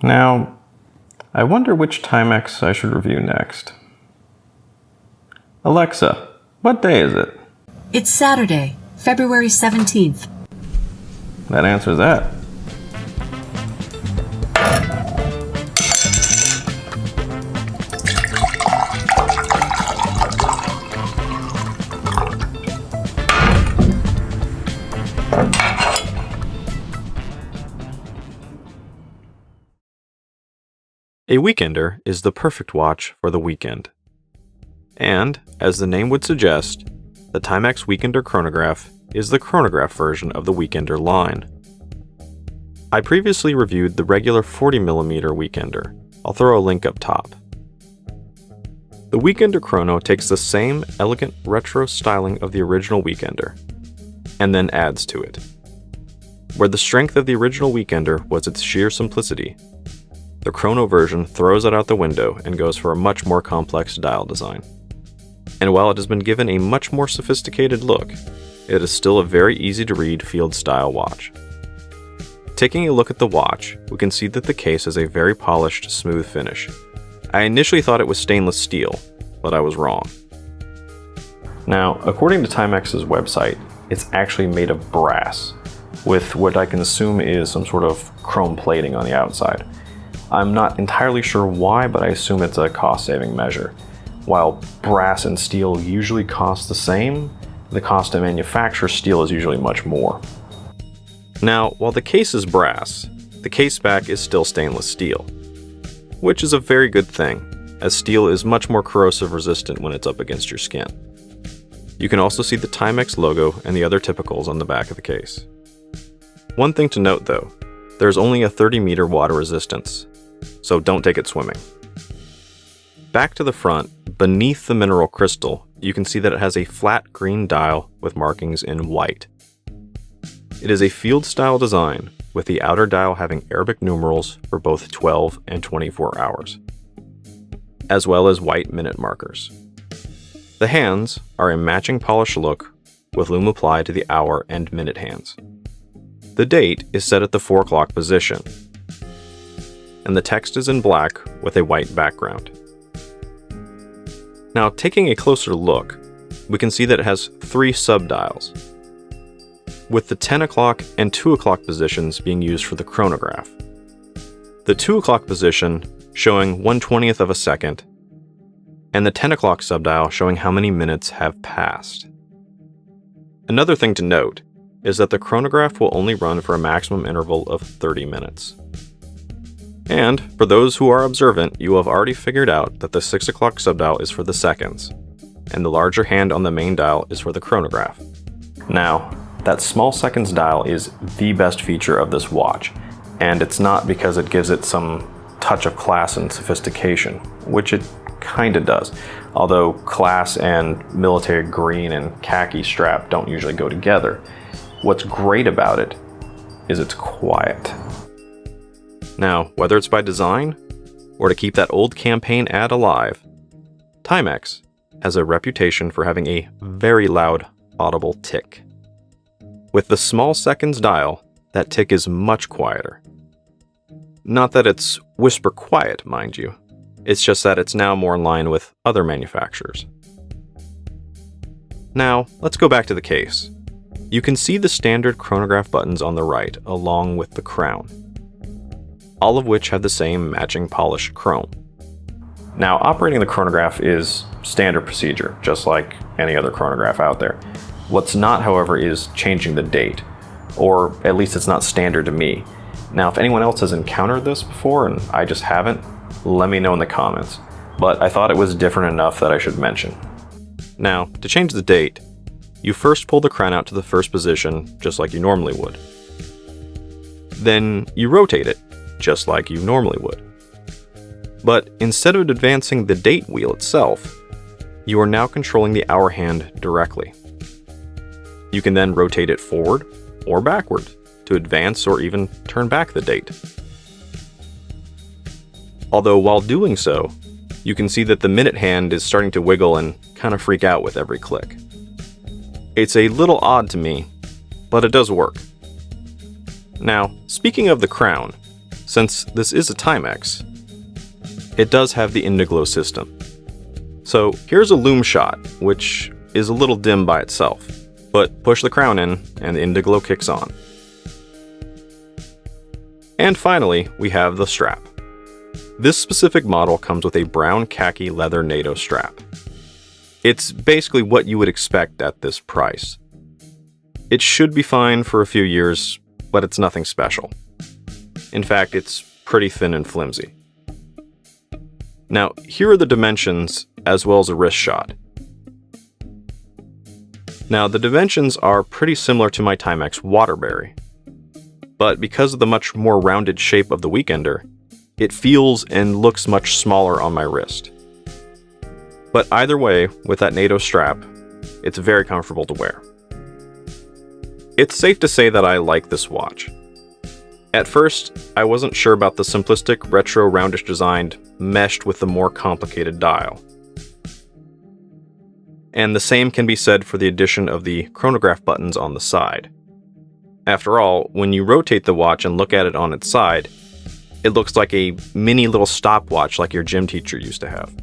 Now, I wonder which Timex I should review next. Alexa, what day is it? It's Saturday, February 17th. That answers that. A weekender is the perfect watch for the weekend. And, as the name would suggest, the Timex Weekender Chronograph is the chronograph version of the Weekender line. I previously reviewed the regular 40mm Weekender. I'll throw a link up top. The Weekender Chrono takes the same elegant retro styling of the original Weekender, and then adds to it. Where the strength of the original Weekender was its sheer simplicity, the Chrono version throws it out the window and goes for a much more complex dial design. And while it has been given a much more sophisticated look, it is still a very easy to read field style watch. Taking a look at the watch, we can see that the case has a very polished, smooth finish. I initially thought it was stainless steel, but I was wrong. Now, according to Timex's website, it's actually made of brass, with what I can assume is some sort of chrome plating on the outside. I'm not entirely sure why, but I assume it's a cost-saving measure. While brass and steel usually cost the same, the cost to manufacture steel is usually much more. Now, while the case is brass, the case back is still stainless steel, which is a very good thing, as steel is much more corrosive resistant when it's up against your skin. You can also see the Timex logo and the other typicals on the back of the case. One thing to note though, there's only a 30-meter water resistance, so don't take it swimming. Back to the front, beneath the mineral crystal, you can see that it has a flat green dial with markings in white. It is a field-style design, with the outer dial having Arabic numerals for both 12 and 24 hours, as well as white minute markers. The hands are a matching polished look, with lume applied to the hour and minute hands. The date is set at the 4 o'clock position, and the text is in black with a white background. Now, taking a closer look, we can see that it has 3 subdials, with the 10 o'clock and 2 o'clock positions being used for the chronograph. The 2 o'clock position showing 1/20th of a second, and the 10 o'clock subdial showing how many minutes have passed. Another thing to note is that the chronograph will only run for a maximum interval of 30 minutes. And, for those who are observant, you have already figured out that the 6 o'clock subdial is for the seconds, and the larger hand on the main dial is for the chronograph. Now, that small seconds dial is the best feature of this watch, and it's not because it gives it some touch of class and sophistication, which it kinda does, although class and military green and khaki strap don't usually go together. What's great about it is it's quiet. Now, whether it's by design, or to keep that old campaign ad alive, Timex has a reputation for having a very loud, audible tick. With the small seconds dial, that tick is much quieter. Not that it's whisper quiet, mind you. It's just that it's now more in line with other manufacturers. Now, let's go back to the case. You can see the standard chronograph buttons on the right, along with the crown, all of which have the same matching polished chrome. Now, operating the chronograph is standard procedure, just like any other chronograph out there. What's not, however, is changing the date, or at least it's not standard to me. Now, if anyone else has encountered this before and I just haven't, let me know in the comments, but I thought it was different enough that I should mention. Now, to change the date, you first pull the crown out to the first position, just like you normally would. Then you rotate it, just like you normally would. But instead of advancing the date wheel itself, you are now controlling the hour hand directly. You can then rotate it forward or backward to advance or even turn back the date. Although while doing so, you can see that the minute hand is starting to wiggle and kind of freak out with every click. It's a little odd to me, but it does work. Now, speaking of the crown, Since this is a Timex, it does have the Indiglo system. So here's a loom shot, which is a little dim by itself, but push the crown in and the Indiglo kicks on. And finally, we have the strap. This specific model comes with a brown khaki leather NATO strap. It's basically what you would expect at this price. It should be fine for a few years, but it's nothing special. In fact, it's pretty thin and flimsy. Now, here are the dimensions as well as a wrist shot. Now, the dimensions are pretty similar to my Timex Waterbury, but because of the much more rounded shape of the Weekender, it feels and looks much smaller on my wrist. But either way, with that NATO strap, it's very comfortable to wear. It's safe to say that I like this watch. At first, I wasn't sure about the simplistic, retro, roundish design meshed with the more complicated dial. And the same can be said for the addition of the chronograph buttons on the side. After all, when you rotate the watch and look at it on its side, it looks like a mini little stopwatch like your gym teacher used to have.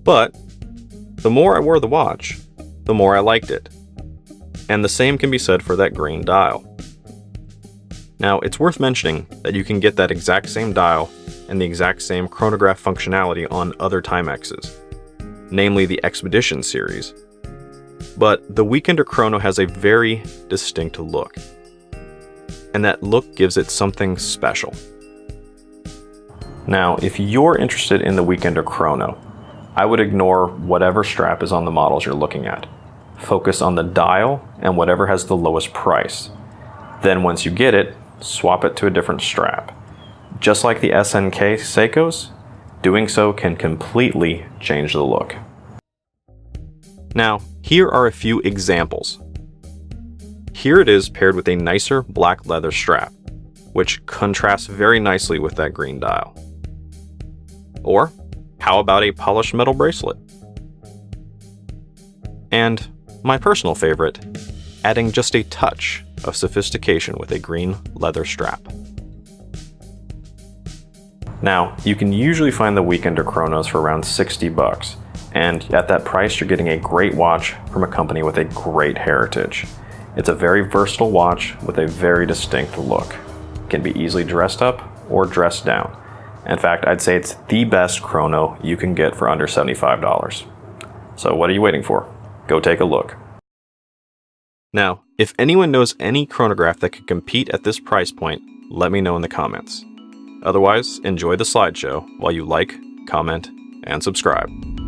But the more I wore the watch, the more I liked it. And the same can be said for that green dial. Now, it's worth mentioning that you can get that exact same dial and the exact same chronograph functionality on other Timexes, namely the Expedition series. But the Weekender Chrono has a very distinct look, and that look gives it something special. Now, if you're interested in the Weekender Chrono, I would ignore whatever strap is on the models you're looking at. Focus on the dial and whatever has the lowest price. Then once you get it, swap it to a different strap. Just like the SNK Seikos, doing so can completely change the look. Now, here are a few examples. Here it is paired with a nicer black leather strap, which contrasts very nicely with that green dial. Or, how about a polished metal bracelet? And, my personal favorite, adding just a touch of sophistication with a green leather strap. Now, you can usually find the Weekender Chronos for around $60, and at that price you're getting a great watch from a company with a great heritage. It's a very versatile watch with a very distinct look. It can be easily dressed up or dressed down. In fact, I'd say it's the best chrono you can get for under $75. So what are you waiting for? Go take a look. Now, if anyone knows any chronograph that could compete at this price point, let me know in the comments. Otherwise, enjoy the slideshow while you like, comment, and subscribe.